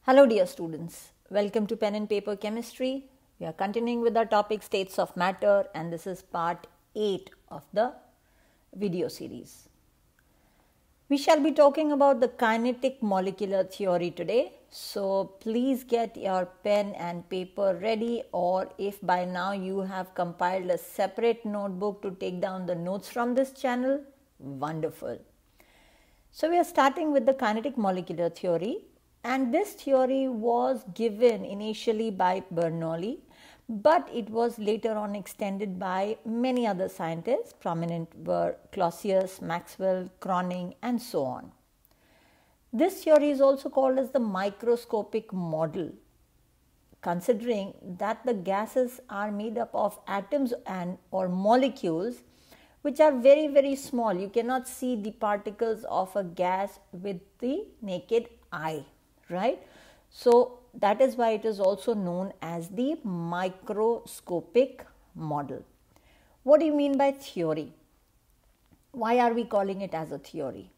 Hello dear students, welcome to Pen and Paper Chemistry. We are continuing with our topic states of matter and this is part 8 of the video series. We shall be talking about the kinetic molecular theory today. So please get your pen and paper ready, or if by now you have compiled a separate notebook to take down the notes from this channel, wonderful. So we are starting with the kinetic molecular theory. And this theory was given initially by Bernoulli, but it was later on extended by many other scientists. Prominent were Clausius, Maxwell, Croning, and so on. This theory is also called as the microscopic model, considering that the gases are made up of atoms and or molecules which are very, very small. You cannot see the particles of a gas with the naked eye. Right? So that is why it is also known as the microscopic model. What do you mean by theory? Why are we calling it as a theory?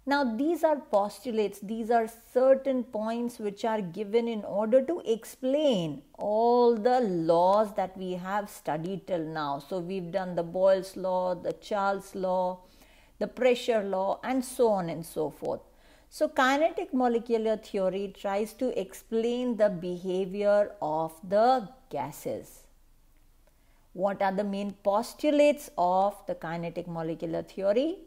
Now these are postulates, these are certain points which are given in order to explain all the laws that we have studied till now. So we've done the Boyle's law, the Charles law, the pressure law, and so on and so forth. So kinetic molecular theory tries to explain the behavior of the gases. What are the main postulates of the kinetic molecular theory?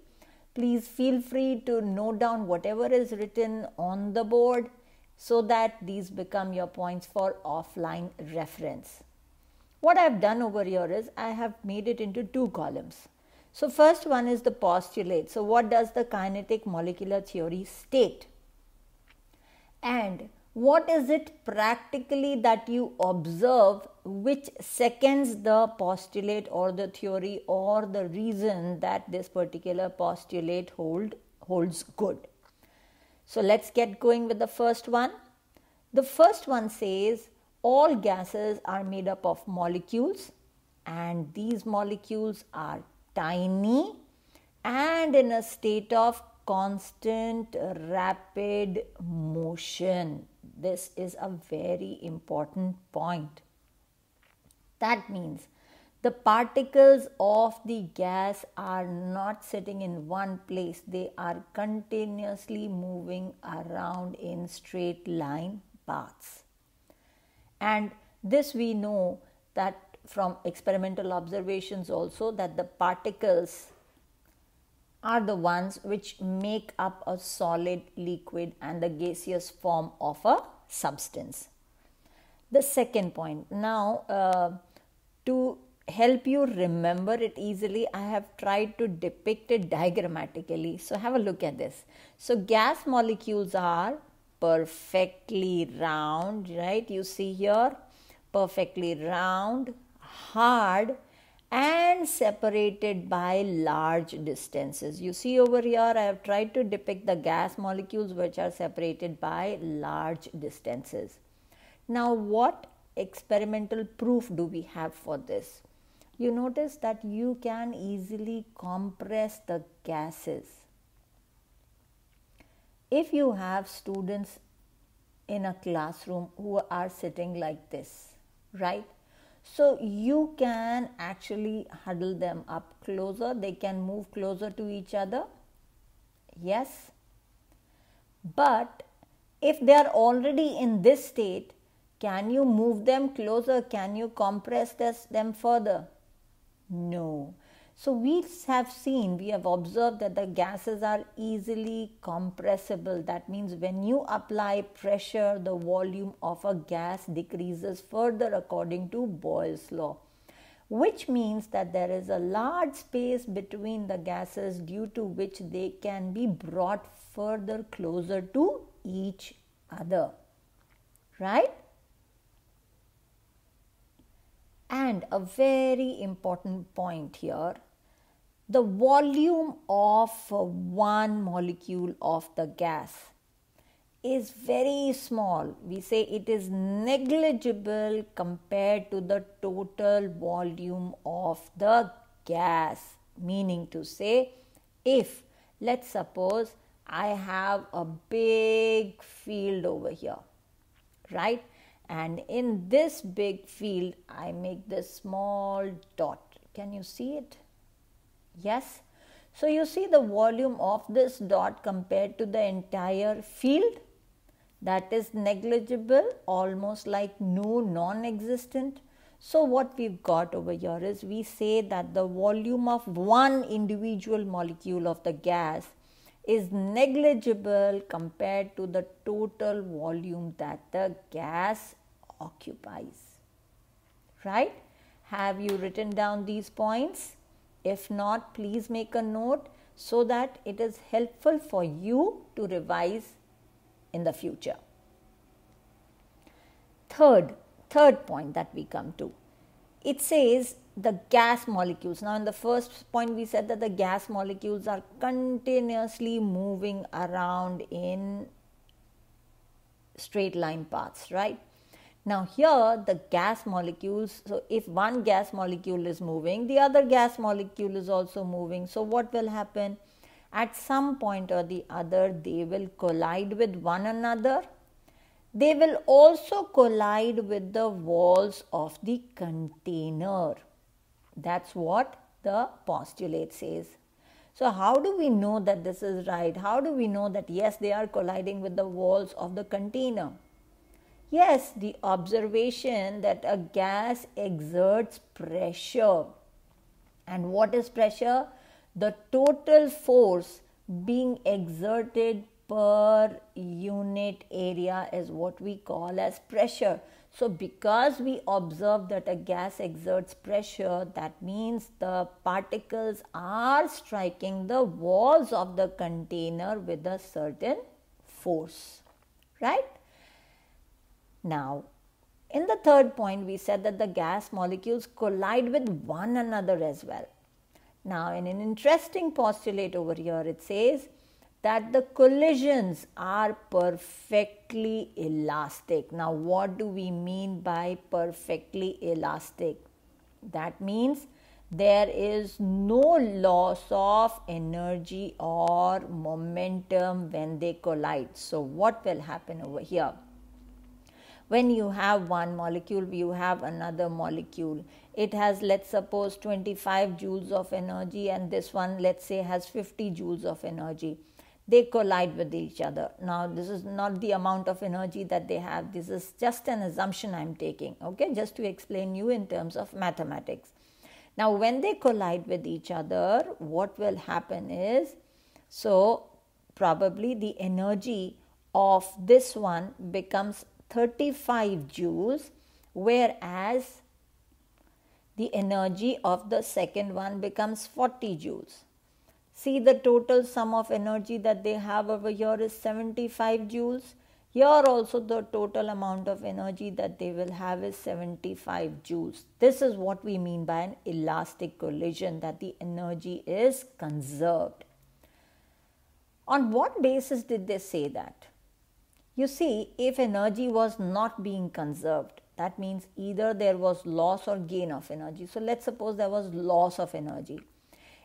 Please feel free to note down whatever is written on the board so that these become your points for offline reference. What I have done over here is I have made it into two columns. So first one is the postulate. So what does the kinetic molecular theory state? And what is it practically that you observe which seconds the postulate or the theory or the reason that this particular postulate holds good? So let's get going with the first one. The first one says all gases are made up of molecules and these molecules are tiny and in a state of constant rapid motion. This is a very important point. That means the particles of the gas are not sitting in one place. They are continuously moving around in straight line paths. And this we know that from experimental observations also, that the particles are the ones which make up a solid, liquid and the gaseous form of a substance. The second point, now to help you remember it easily, I have tried to depict it diagrammatically. So have a look at this. So gas molecules are perfectly round, right? You see here, perfectly round, hard and separated by large distances. You see over here I have tried to depict the gas molecules which are separated by large distances. Now what experimental proof do we have for this? You notice that you can easily compress the gases. If you have students in a classroom who are sitting like this, right? So you can actually huddle them up closer. They can move closer to each other. Yes. But if they are already in this state, can you move them closer? Can you compress them further? No. So we have observed that the gases are easily compressible. That means when you apply pressure, the volume of a gas decreases further according to Boyle's law, which means that there is a large space between the gases due to which they can be brought further closer to each other, right? And a very important point here, the volume of one molecule of the gas is very small. We say it is negligible compared to the total volume of the gas. Meaning to say, if let's suppose I have a big field over here, right? And in this big field, I make this small dot. Can you see it? Yes. So you see the volume of this dot compared to the entire field, that is negligible, almost like no, non-existent. So what we've got over here is we say that the volume of one individual molecule of the gas is negligible compared to the total volume that the gas occupies. Right? Have you written down these points? If not, please make a note so that it is helpful for you to revise in the future. Third point that we come to, it says the gas molecules. Now in the first point we said that the gas molecules are continuously moving around in straight line paths, right? Now here the gas molecules, so if one gas molecule is moving, the other gas molecule is also moving. So what will happen? At some point or the other, they will collide with one another. They will also collide with the walls of the container. That's what the postulate says. So how do we know that this is right? How do we know that yes, they are colliding with the walls of the container? Yes, the observation that a gas exerts pressure. And what is pressure? The total force being exerted per unit area is what we call as pressure. So because we observe that a gas exerts pressure, that means the particles are striking the walls of the container with a certain force, right? Now, in the third point, we said that the gas molecules collide with one another as well. Now, in an interesting postulate over here, it says that the collisions are perfectly elastic. Now, what do we mean by perfectly elastic? That means there is no loss of energy or momentum when they collide. So, what will happen over here? When you have one molecule, you have another molecule. It has, let's suppose, 25 joules of energy, and this one, let's say, has 50 joules of energy. They collide with each other. Now, this is not the amount of energy that they have. This is just an assumption I'm taking, okay, just to explain you in terms of mathematics. Now, when they collide with each other, what will happen is, so probably the energy of this one becomes 35 joules, whereas the energy of the second one becomes 40 joules. See, the total sum of energy that they have over here is 75 joules. Here also the total amount of energy that they will have is 75 joules. This is what we mean by an elastic collision, that the energy is conserved. On what basis did they say that? You see, if energy was not being conserved, that means either there was loss or gain of energy. So let's suppose there was loss of energy.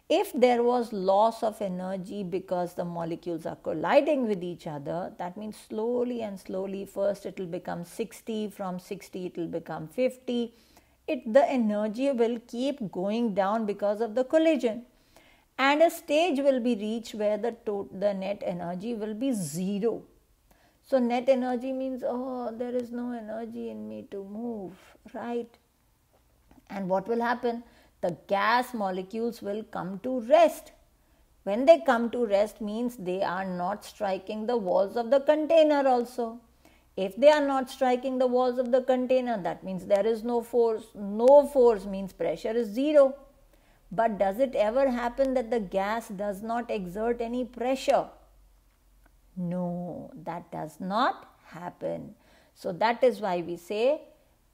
If there was loss of energy because the molecules are colliding with each other, that means slowly and slowly, first it will become 60, from 60 it will become 50. The energy will keep going down because of the collision. And a stage will be reached where the net energy will be zero. So net energy means, oh, there is no energy in me to move, right? And what will happen? The gas molecules will come to rest. When they come to rest means they are not striking the walls of the container also. If they are not striking the walls of the container, that means there is no force. No force means pressure is zero. But does it ever happen that the gas does not exert any pressure? No, that does not happen. So that is why we say,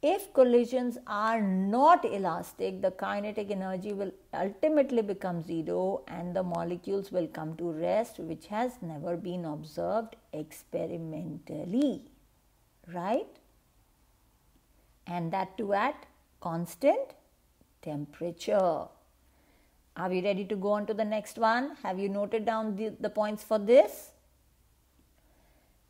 if collisions are not elastic, the kinetic energy will ultimately become zero and the molecules will come to rest, which has never been observed experimentally, right? And that too at constant temperature. Are we ready to go on to the next one? Have you noted down the points for this?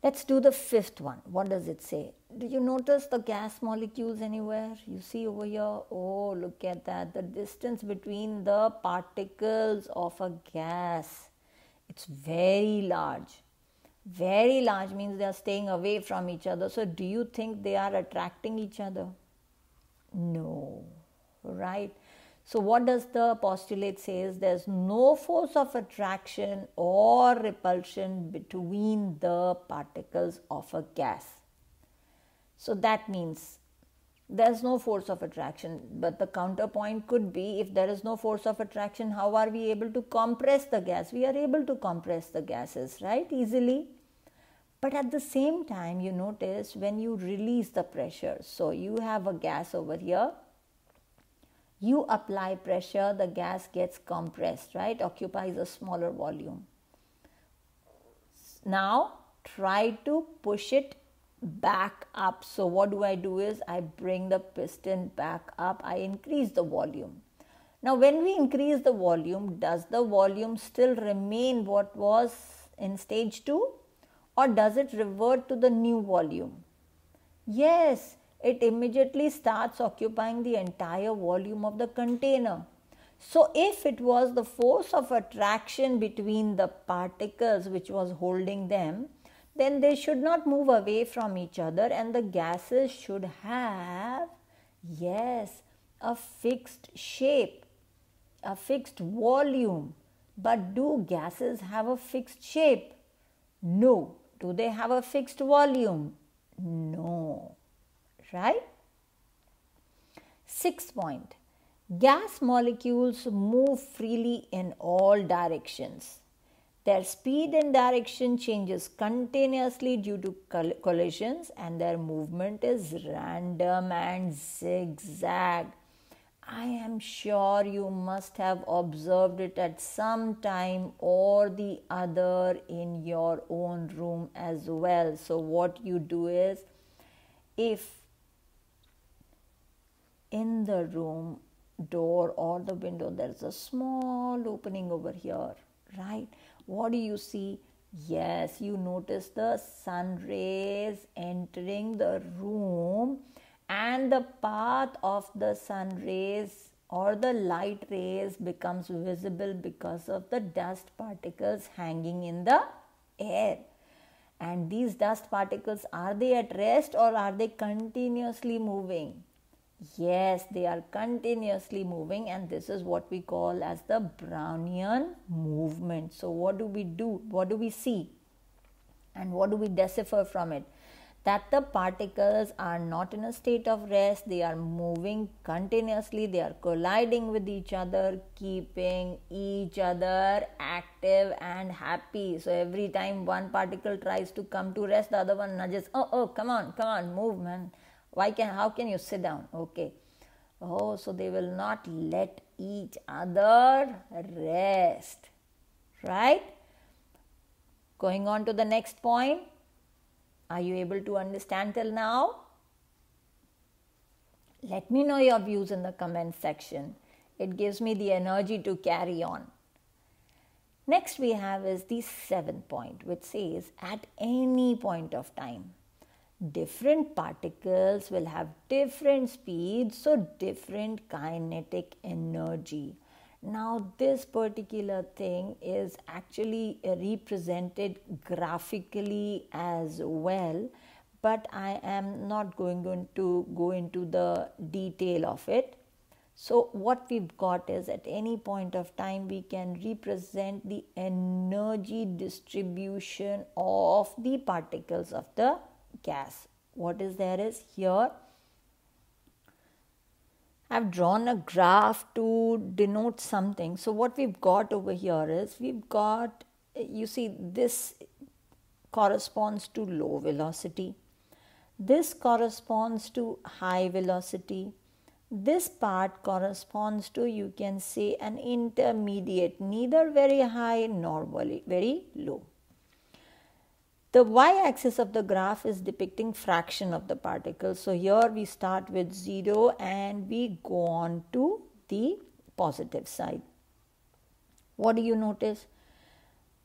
Let's do the fifth one. What does it say? Do you notice the gas molecules anywhere? You see over here, oh, look at that, the distance between the particles of a gas, it's very large. Very large means they are staying away from each other. So do you think they are attracting each other? No, right? So what does the postulate say is there's no force of attraction or repulsion between the particles of a gas. So that means there's no force of attraction, but the counterpoint could be, if there is no force of attraction, how are we able to compress the gas? We are able to compress the gases, right, easily. But at the same time, you notice when you release the pressure, so you have a gas over here, you apply pressure, the gas gets compressed, right, occupies a smaller volume. Now try to push it back up. So what do? Is I bring the piston back up, I increase the volume. Now when we increase the volume, does the volume still remain what was in stage 2, or does it revert to the new volume? Yes, it immediately starts occupying the entire volume of the container. So if it was the force of attraction between the particles which was holding them, then they should not move away from each other, and the gases should have, yes, a fixed shape, a fixed volume. But do gases have a fixed shape? No. Do they have a fixed volume? No. Right? 6th point. Gas molecules move freely in all directions. Their speed and direction changes continuously due to collisions, and their movement is random and zigzag. I am sure you must have observed it at some time or the other in your own room as well. So what you do is, if in the room door or the window there is a small opening over here, right? What do you see? Yes, you notice the sun rays entering the room, and the path of the sun rays or the light rays becomes visible because of the dust particles hanging in the air. And these dust particles, are they at rest or are they continuously moving? Yes, they are continuously moving, and this is what we call as the Brownian movement. So what do we do? What do we see? And what do we decipher from it? That the particles are not in a state of rest, they are moving continuously, they are colliding with each other, keeping each other active and happy. So every time one particle tries to come to rest, the other one nudges, oh, come on, move, man. How can you sit down? Okay. Oh, so they will not let each other rest. Right? Going on to the next point. Are you able to understand till now? Let me know your views in the comment section. It gives me the energy to carry on. Next we have is the 7th point, which says at any point of time, different particles will have different speeds, so different kinetic energy. Now this particular thing is actually represented graphically as well, but I am not going to go into the detail of it. So what we've got is at any point of time we can represent the energy distribution of the particles of the gas. What is there is here, I've drawn a graph to denote something. So what we've got over here is, we've got, you see, this corresponds to low velocity, this corresponds to high velocity, this part corresponds to, you can say, an intermediate, neither very high nor very low. The y-axis of the graph is depicting fraction of the particles. So here we start with 0 and we go on to the positive side. What do you notice?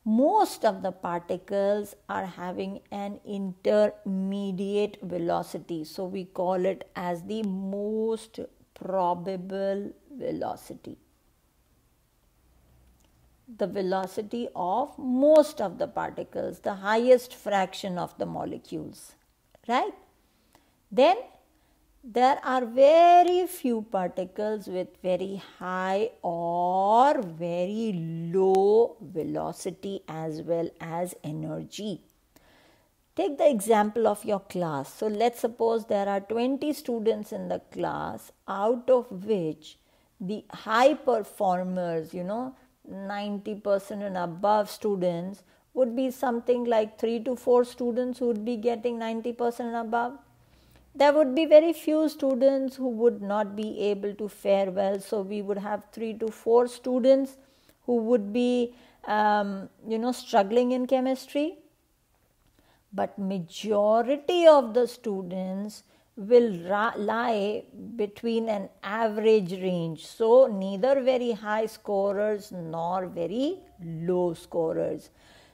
most of the particles are having an intermediate velocity. So we call it as the most probable velocity. The velocity of most of the particles, the highest fraction of the molecules, right? Then there are very few particles with very high or very low velocity as well as energy. Take the example of your class. So let's suppose there are 20 students in the class, out of which the high performers, 90% and above students would be something like 3 to 4 students who would be getting 90% and above. There would be very few students who would not be able to fare well. So we would have 3 to 4 students who would be, struggling in chemistry. But majority of the students will lie between an average range. So neither very high scorers nor very low scorers.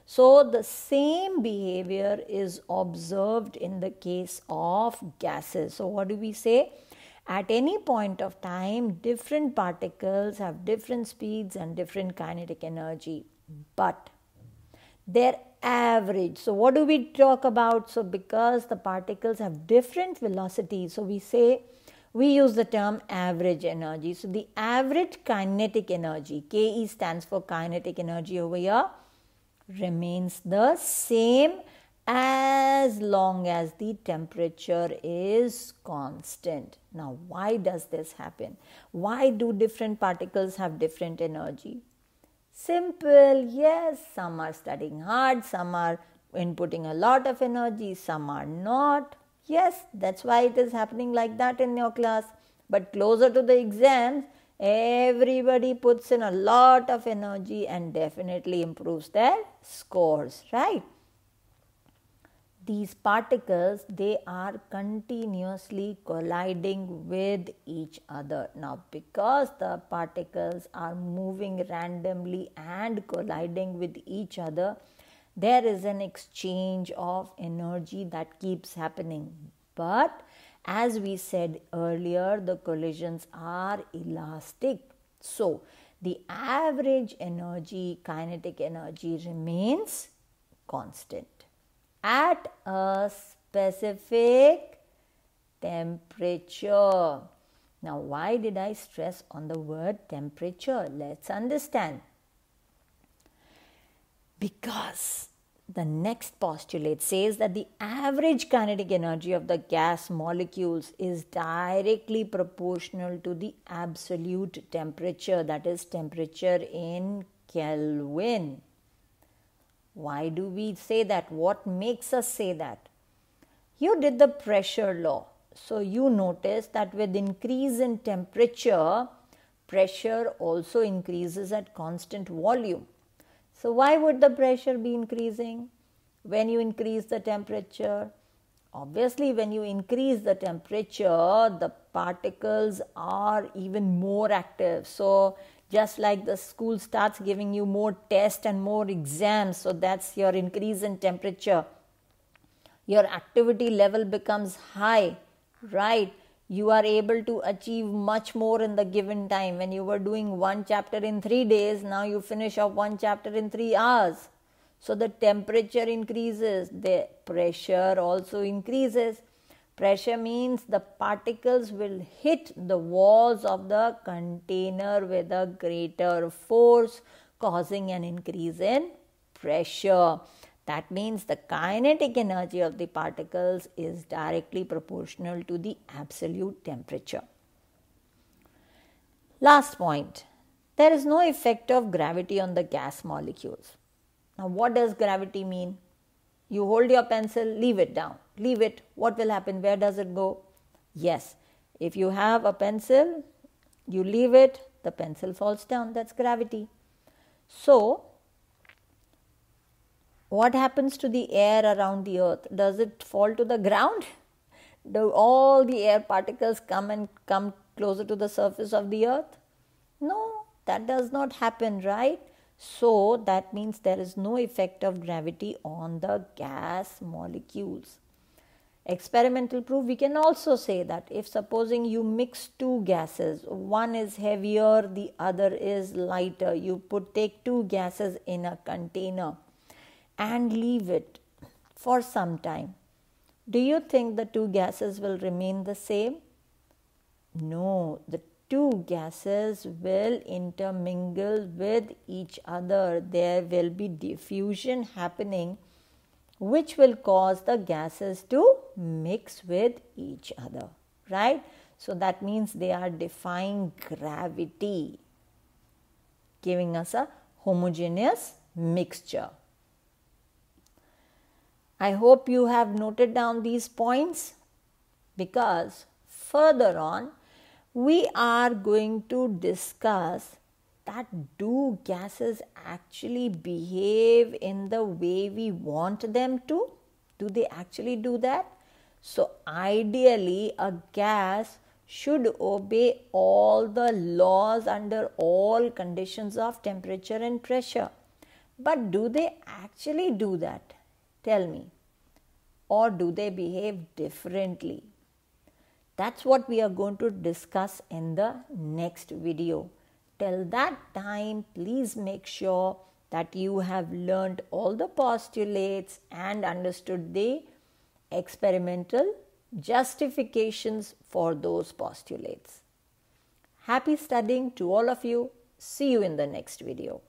So the same behavior is observed in the case of gases. So what do we say? At any point of time, different particles have different speeds and different kinetic energy. But their average. So what do we talk about? So because the particles have different velocities, so we use the term average energy. So the average kinetic energy, Ke stands for kinetic energy over here, remains the same as long as the temperature is constant. Now, why does this happen? Why do different particles have different energy? Simple, yes, some are studying hard, some are inputting a lot of energy, some are not. Yes, that's why it is happening like that in your class. But closer to the exams, everybody puts in a lot of energy and definitely improves their scores, right? These particles, they are continuously colliding with each other. Now, because the particles are moving randomly and colliding with each other, there is an exchange of energy that keeps happening. But as we said earlier, the collisions are elastic. So, the average energy, kinetic energy, remains constant at a specific temperature. Now, why did I stress on the word temperature? Let's understand. Because the next postulate says that the average kinetic energy of the gas molecules is directly proportional to the absolute temperature, that is temperature in Kelvin. Why do we say that? What makes us say that? You did the pressure law. So you notice that with increase in temperature, pressure also increases at constant volume. So why would the pressure be increasing when you increase the temperature? Obviously, when you increase the temperature, the particles are even more active. So just like the school starts giving you more tests and more exams, so that's your increase in temperature. Your activity level becomes high, right? You are able to achieve much more in the given time. When you were doing one chapter in 3 days, now you finish off one chapter in 3 hours. So the temperature increases, the pressure also increases. Pressure means the particles will hit the walls of the container with a greater force, causing an increase in pressure. That means the kinetic energy of the particles is directly proportional to the absolute temperature. Last point, there is no effect of gravity on the gas molecules. Now, what does gravity mean? You hold your pencil, leave it down. Leave it. What will happen? Where does it go? Yes, if you have a pencil, you leave it, the pencil falls down. That's gravity. So, what happens to the air around the earth? Does it fall to the ground? Do all the air particles come closer to the surface of the earth? No, that does not happen, right? So that means there is no effect of gravity on the gas molecules. Experimental proof, we can also say that if supposing you mix two gases, one is heavier, the other is lighter, you take two gases in a container and leave it for some time. Do you think the two gases will remain the same? No, the two gases will intermingle with each other. There will be diffusion happening, which will cause the gases to mix with each other, right? So that means they are defying gravity, giving us a homogeneous mixture. I hope you have noted down these points, because further on we are going to discuss that do gases actually behave in the way we want them to? Do they actually do that? So ideally a gas should obey all the laws under all conditions of temperature and pressure. But do they actually do that? Tell me. Or do they behave differently? That's what we are going to discuss in the next video. Till that time, please make sure that you have learned all the postulates and understood the experimental justifications for those postulates. Happy studying to all of you. See you in the next video.